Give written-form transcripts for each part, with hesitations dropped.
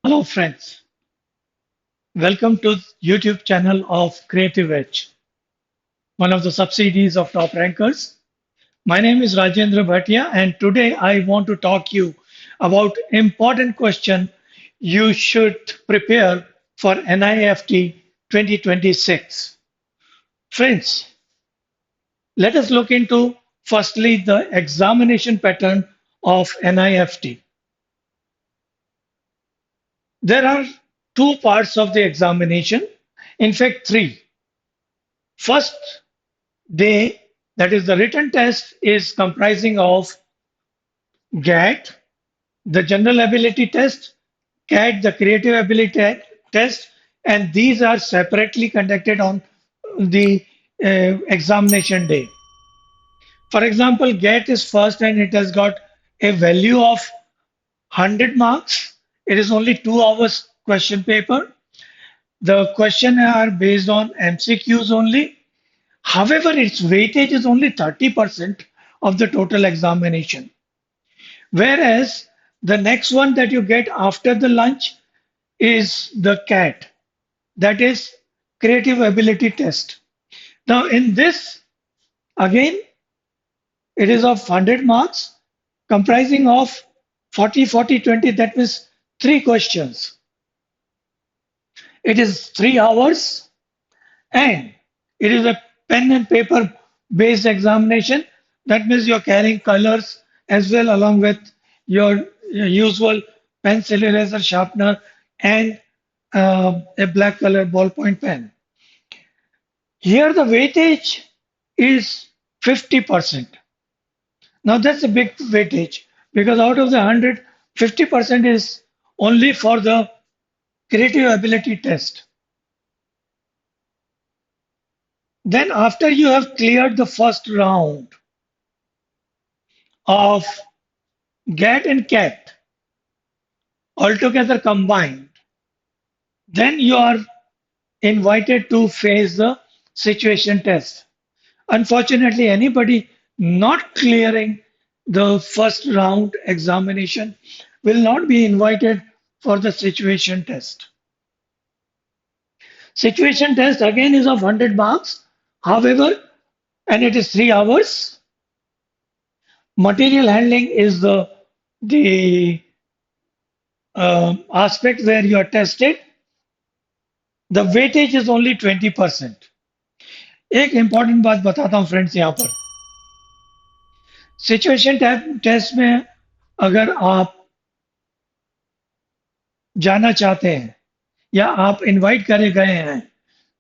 Hello friends, welcome to YouTube channel of Creative Edge, one of the subsidiaries of Top Rankers. My name is Rajendra Bhatia and today I want to talk you about important question you should prepare for NIFT 2026. Friends, let us look into firstly the examination pattern of NIFT. There are two parts of the examination, in fact three. First day, that is the written test, is comprising of GAT, the general ability test, CAT, the creative ability test, and these are separately conducted on the examination day. For example, GAT is first and it has got a value of 100 marks. It is only 2 hours question paper. The question are based on MCQs only. However, its weightage is only 30% of the total examination. Whereas the next one that you get after the lunch is the CAT, that is creative ability test. Now, in this, again, it is of 100 marks, comprising of 40, 40, 20, that means three questions. It is 3 hours and it is a pen and paper based examination. That means you're carrying colors as well along with your usual pencil, eraser, sharpener, and a black color ballpoint pen. Here the weightage is 50%. Now that's a big weightage because out of the 100, 50% is only for the creative ability test. Then after you have cleared the first round of GAT and CAT altogether combined, then you are invited to face the situation test. Unfortunately, anybody not clearing the first round examination will not be invited for the situation test. Situation test again is of 100 marks, however, and it is 3 hours. Material handling is the aspect where you are tested. The weightage is only 20%. एक important बात बताता हूँ friends यहाँ पर situation test में अगर आप जाना चाहते हैं या आप इनवाइट करे गए हैं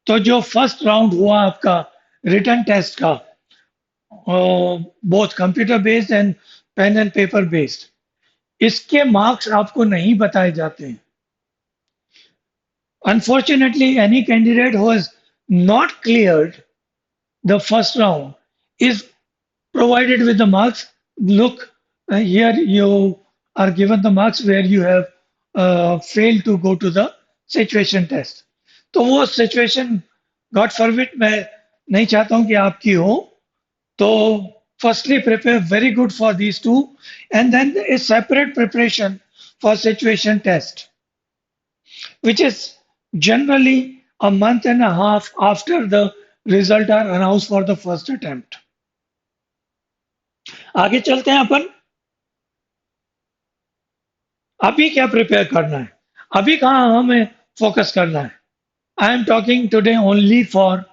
तो जो फर्स्ट राउंड हुआ आपका रिटर्न टेस्ट का both computer based and pen and paper based इसके मार्क्स आपको नहीं बताए जाते हैं. Unfortunately, any candidate who has not cleared the first round is provided with the marks. Look, here you are given the marks where you have failed to go to the situation test. तो वो situation God forbid मैं नहीं चाहता हूँ कि आपकी हो. तो firstly prepare very good for these two and then a separate preparation for situation test, which is generally a month and a half after the result are announced for the first attempt. आगे चलते हैं अपन. अभी क्या prepare करना है, अभी कहाँ हमें फोकस करना है. I am talking today only for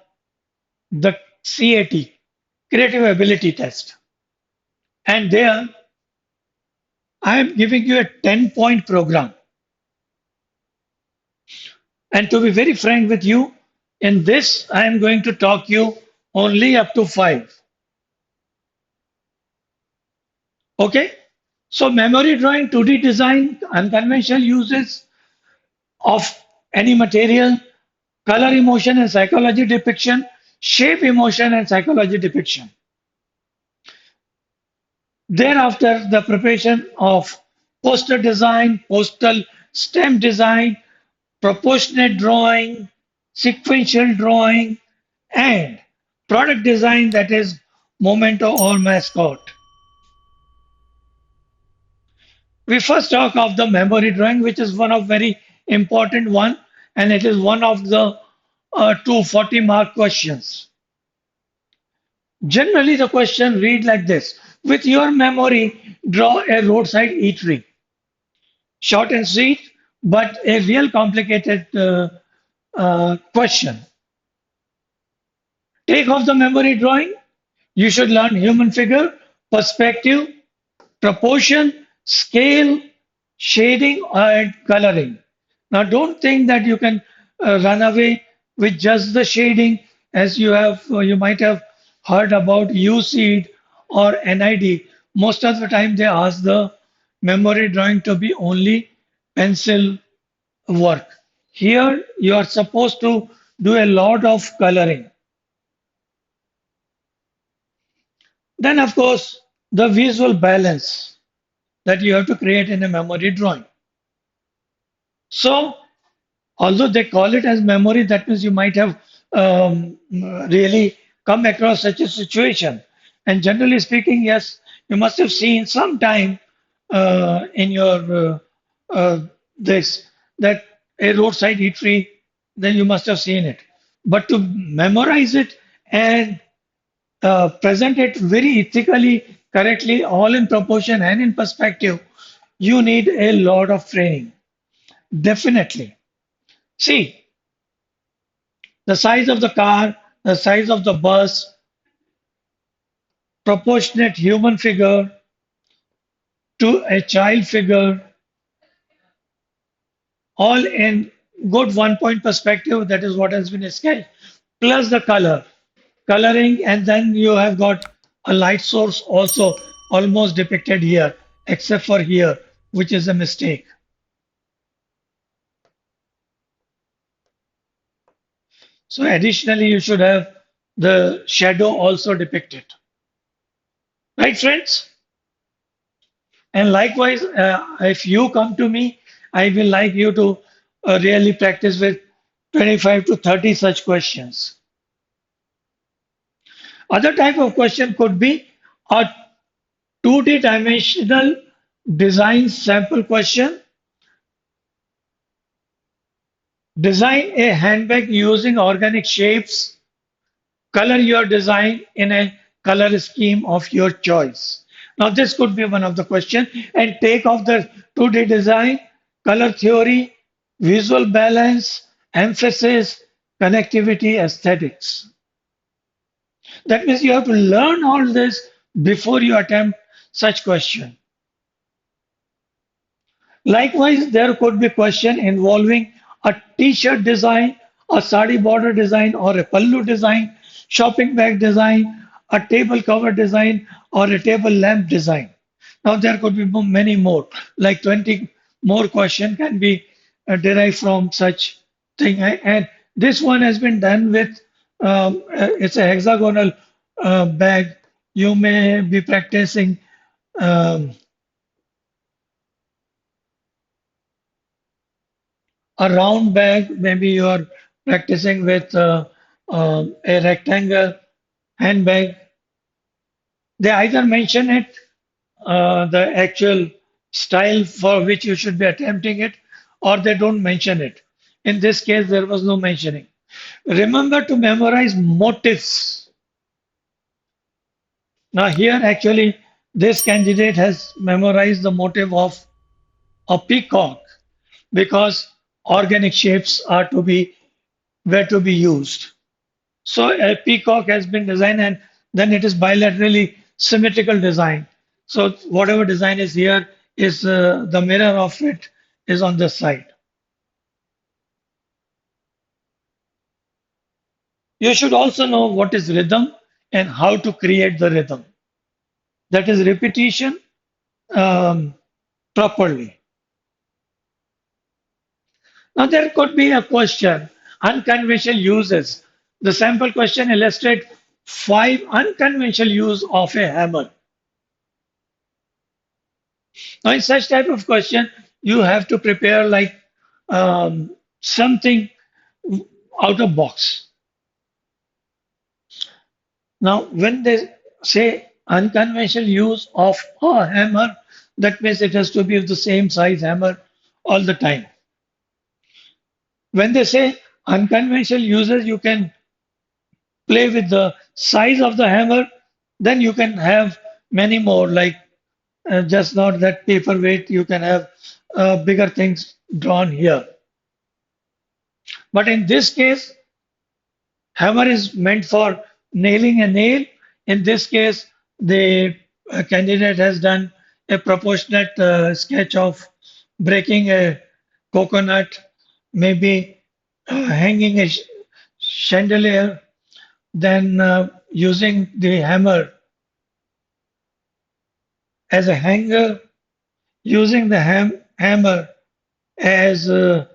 the CAT, creative ability test, and there I am giving you a 10-point program. And to be very frank with you, in this I am going to talk you only up to 5. Okay, so memory drawing, 2D design, unconventional uses of any material, color emotion and psychology depiction, shape emotion and psychology depiction. Thereafter, the preparation of poster design, postal stamp design, proportionate drawing, sequential drawing, and product design, that is memento or mascot. We first talk of the memory drawing, which is one of very important one, and it is one of the two 40-mark questions. Generally, the question read like this. With your memory, draw a roadside eatery. Short and sweet, but a real complicated question. Take off the memory drawing. You should learn human figure, perspective, proportion, scale, shading, and coloring. Now, don't think that you can run away with just the shading, as you might have heard about USEED or NID. Most of the time, they ask the memory drawing to be only pencil work. Here, you are supposed to do a lot of coloring. Then, of course, the visual balance that you have to create in a memory drawing. So, although they call it as memory, that means you might have really come across such a situation. And generally speaking, yes, you must have seen sometime in your this that a roadside eatery, then you must have seen it. But to memorize it and present it very ethically, correctly, all in proportion and in perspective, you need a lot of training. Definitely. See, the size of the car, the size of the bus, proportionate human figure to a child figure, all in good 1 point perspective. That is what has been sketched, plus the color, coloring, and then you have got a light source also almost depicted here, except for here, which is a mistake. So additionally, you should have the shadow also depicted. Right, friends? And likewise, if you come to me, I will like you to really practice with 25 to 30 such questions. Other type of question could be a 2D dimensional design sample question. Design a handbag using organic shapes. Color your design in a color scheme of your choice. Now, this could be one of the questions. And take off the 2D design, color theory, visual balance, emphasis, connectivity, aesthetics. That means you have to learn all this before you attempt such question. Likewise, there could be question involving a t-shirt design, a sari border design, or a pallu design, shopping bag design, a table cover design, or a table lamp design. Now there could be many more, like 20 more question can be derived from such thing. And this one has been done with, it's a hexagonal bag. You may be practicing um, a round bag, maybe you are practicing with a rectangle handbag. They either mention it, the actual style for which you should be attempting it, or they don't mention it. In this case, there was no mentioning. Remember to memorize motifs. Now, here actually, this candidate has memorized the motif of a peacock because organic shapes are to be were to be used. So a peacock has been designed and then it is bilaterally symmetrical design. So whatever design is here is the mirror of it is on this side. You should also know what is rhythm and how to create the rhythm. That is repetition um, properly. Now there could be a question, unconventional uses. The sample question illustrates 5 unconventional use of a hammer. Now, in such type of question, you have to prepare like something out of box. Now, when they say unconventional use of a hammer, that means it has to be of the same size hammer all the time. When they say unconventional uses, you can play with the size of the hammer, then you can have many more, like just not that paperweight, you can have bigger things drawn here. But in this case, hammer is meant for nailing a nail. In this case, the candidate has done a proportionate sketch of breaking a coconut, maybe hanging a chandelier, then using the hammer as a hanger, using the hammer as a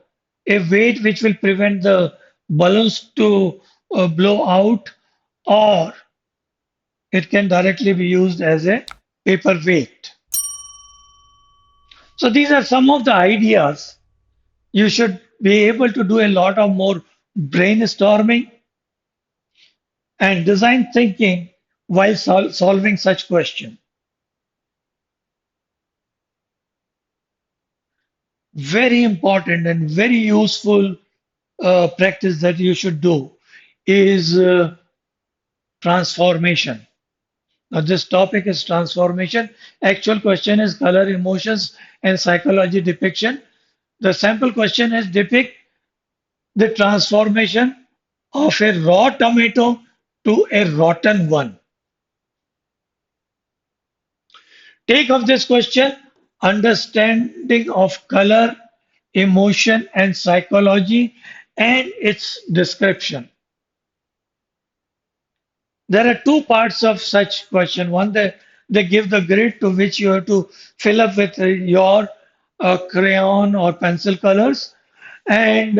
weight which will prevent the balloons to blow out, or it can directly be used as a paperweight. So these are some of the ideas. You should be able to do a lot of more brainstorming and design thinking while solving such questions. Very important and very useful practice that you should do is transformation. Now, this topic is transformation. Actual question is color, emotions, and psychology depiction. The sample question is depict the transformation of a raw tomato to a rotten one. Take of this question understanding of color, emotion, and psychology and its description. There are two parts of such question. One, they give the grid to which you have to fill up with your crayon or pencil colors, and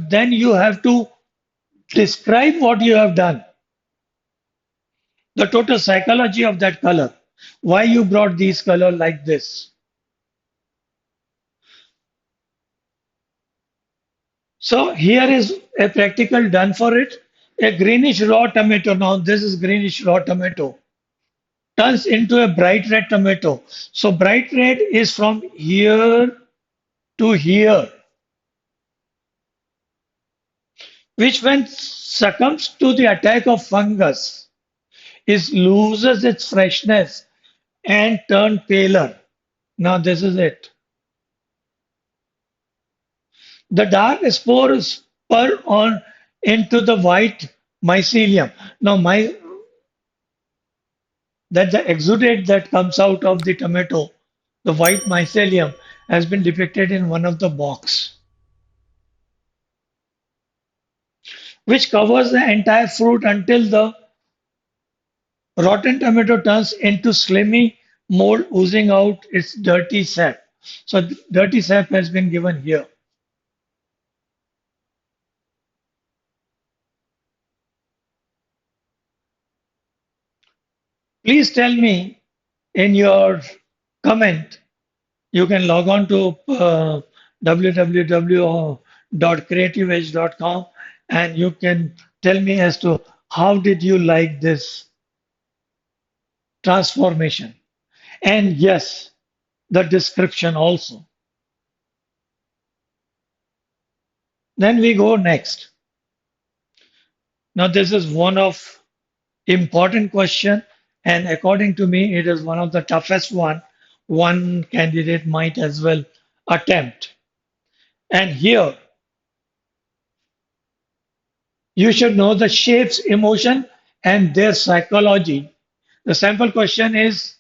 then you have to describe what you have done, the total psychology of that color, why you brought these color like this. So here is a practical done for it. A greenish raw tomato. Now this is greenish raw tomato turns into a bright red tomato. So bright red is from here to here, which when succumbs to the attack of fungus, is loses its freshness and turn paler. Now this is it. The dark spores spur on into the white mycelium. Now that the exudate that comes out of the tomato, the white mycelium, has been depicted in one of the box, which covers the entire fruit until the rotten tomato turns into slimy mold oozing out its dirty sap. So dirty sap has been given here. Please tell me in your comment. You can log on to www.creativeedge.com and you can tell me as to how did you like this transformation. And yes, the description also. Then we go next. Now this is one of important question, and according to me, it is one of the toughest one candidate might as well attempt. And here you should know the shapes, emotion, and their psychology. The sample question is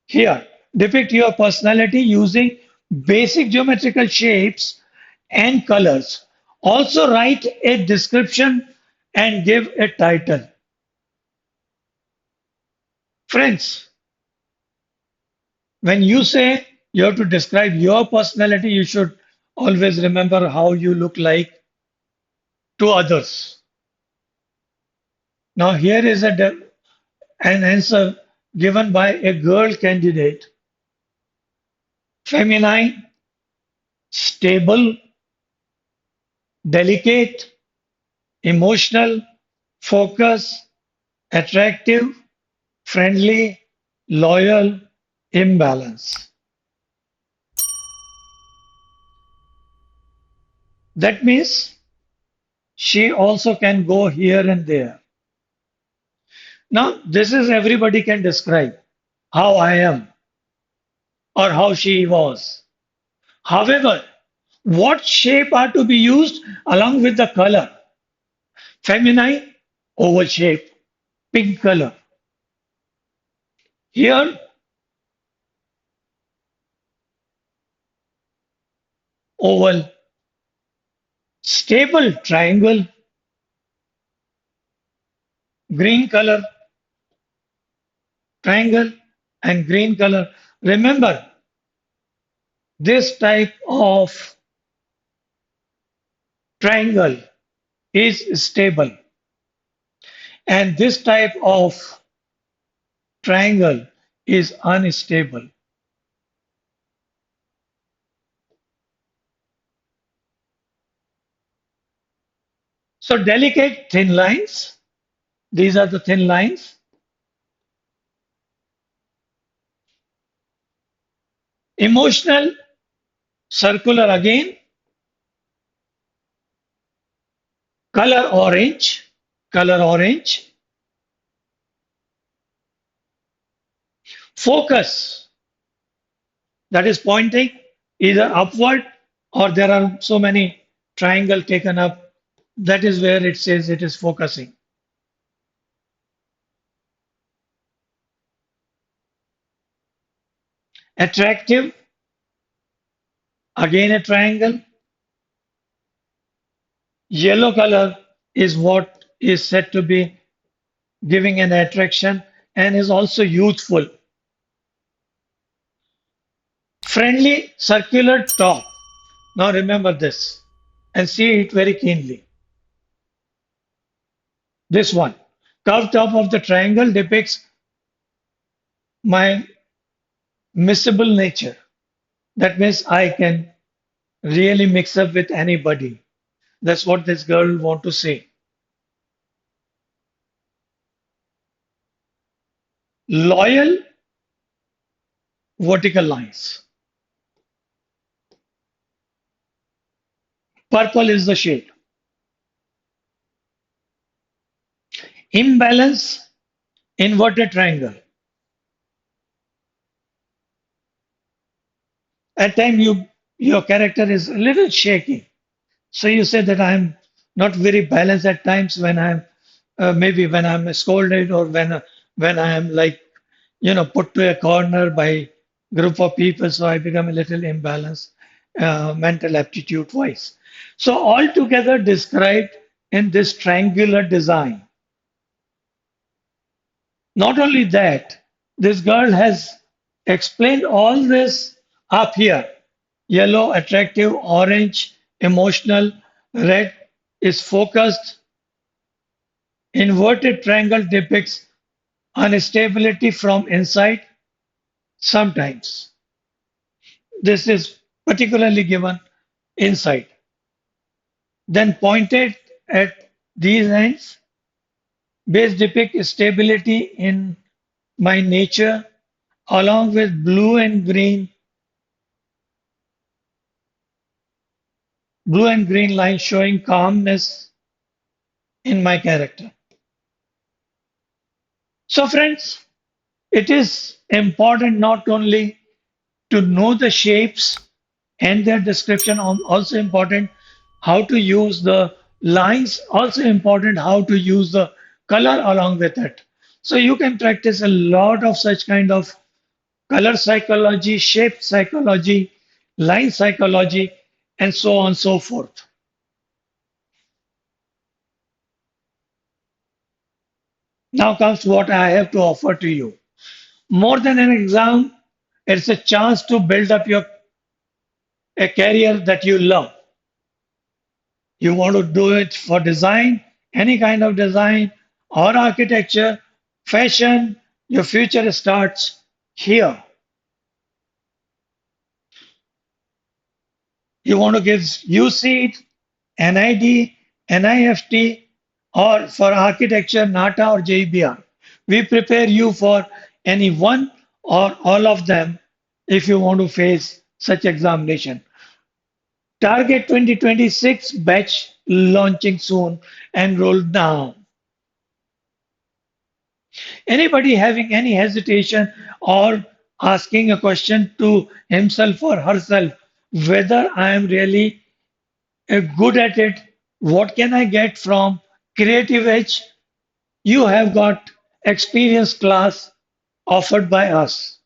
here. Depict your personality using basic geometrical shapes and colors. Also write a description and give a title. Friends, when you say you have to describe your personality, you should always remember how you look like to others. Now, here is an answer given by a girl candidate: feminine, stable, delicate, emotional, focused, attractive, friendly, loyal, imbalance. That means She also can go here and there. Now, this is everybody can describe how I am or how she was. However, what shape are to be used along with the color? Feminine, oval shape, pink color. Here, oval, stable triangle, green color, triangle, and green color. Remember, this type of triangle is stable, and this type of triangle is unstable. So, delicate thin lines, these are the thin lines. Emotional, circular again, color orange, color orange. Focus, that is pointing either upward or there are so many triangle taken up. That is where it says it is focusing. Attractive, again a triangle. Yellow color is what is said to be giving an attraction and is also youthful. Friendly, circular top. Now remember this and see it very keenly. This one, curved top of the triangle depicts my miscible nature. That means I can really mix up with anybody. That's what this girl want to say. Loyal vertical lines. Purple is the shade. Imbalance, inverted triangle. At time your character is a little shaky. So you say that I'm not very balanced at times when I'm maybe when I'm scolded or when I am like put to a corner by group of people, so I become a little imbalanced mental aptitude wise. So altogether described in this triangular design. Not only that, this girl has explained all this up here. Yellow, attractive, orange, emotional, red is focused. Inverted triangle depicts instability from inside sometimes. This is particularly given inside. Then pointed at these ends, base depict stability in my nature along with blue and green lines showing calmness in my character. So friends, it is important not only to know the shapes and their description, also important how to use the lines, also important how to use the color along with it. So you can practice a lot of such kind of color psychology, shape psychology, line psychology, and so on and so forth. Now comes what I have to offer to you. More than an exam, it's a chance to build up your a career that you love. You want to do it for design, any kind of design or architecture, fashion, your future starts here. You want to give UC, NID, NIFT, or for architecture, NATA or JBR. We prepare you for any one or all of them if you want to face such examination. Target 2026 batch launching soon. Enroll now. Anybody having any hesitation or asking a question to himself or herself whether I am really good at it, what can I get from Creative Edge? You have got experience class offered by us,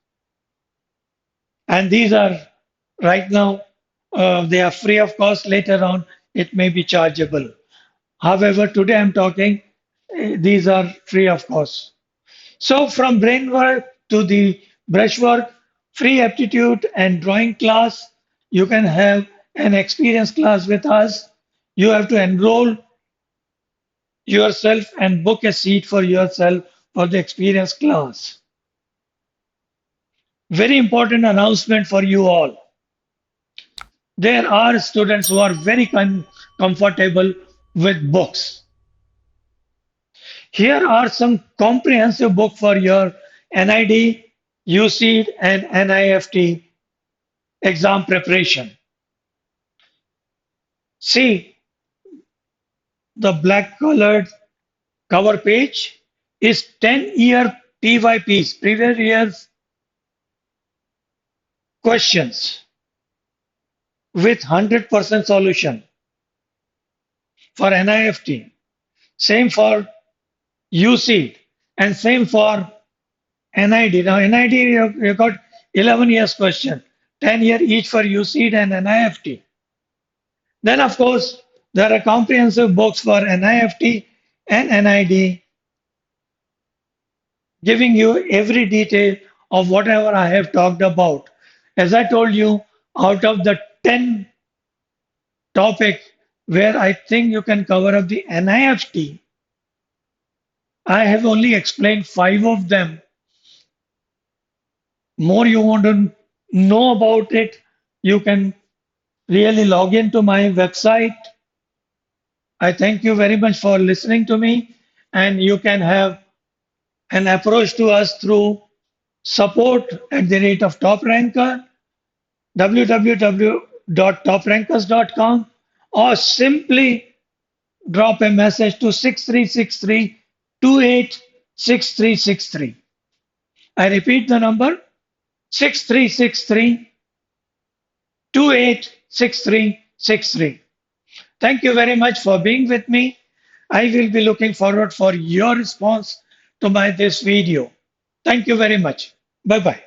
and these are right now they are free of cost. Later on, it may be chargeable. However, today I'm talking these are free of cost. So from brain work to the brushwork, free aptitude and drawing class, you can have an experience class with us. You have to enroll yourself and book a seat for yourself for the experience class. Very important announcement for you all. There are students who are very comfortable with books. Here are some comprehensive book for your NID, UC, and NIFT exam preparation. See, the black colored cover page is 10-year PYPs, previous year's questions with 100% solution for NIFT. Same for UC and same for NID. Now, NID, you got 11 years question, 10-year each for UC and NIFT. Then, of course, there are comprehensive books for NIFT and NID giving you every detail of whatever I have talked about. As I told you, out of the 10 topics where I think you can cover up the NIFT, I have only explained 5 of them. More you want to know about it, you can really log into my website. I thank you very much for listening to me, and you can have an approach to us through support at the rate of top ranker www.toprankers.com, or simply drop a message to 6363286363. I repeat the number 6363286363. Thank you very much for being with me. I will be looking forward for your response to my this video. Thank you very much. Bye bye.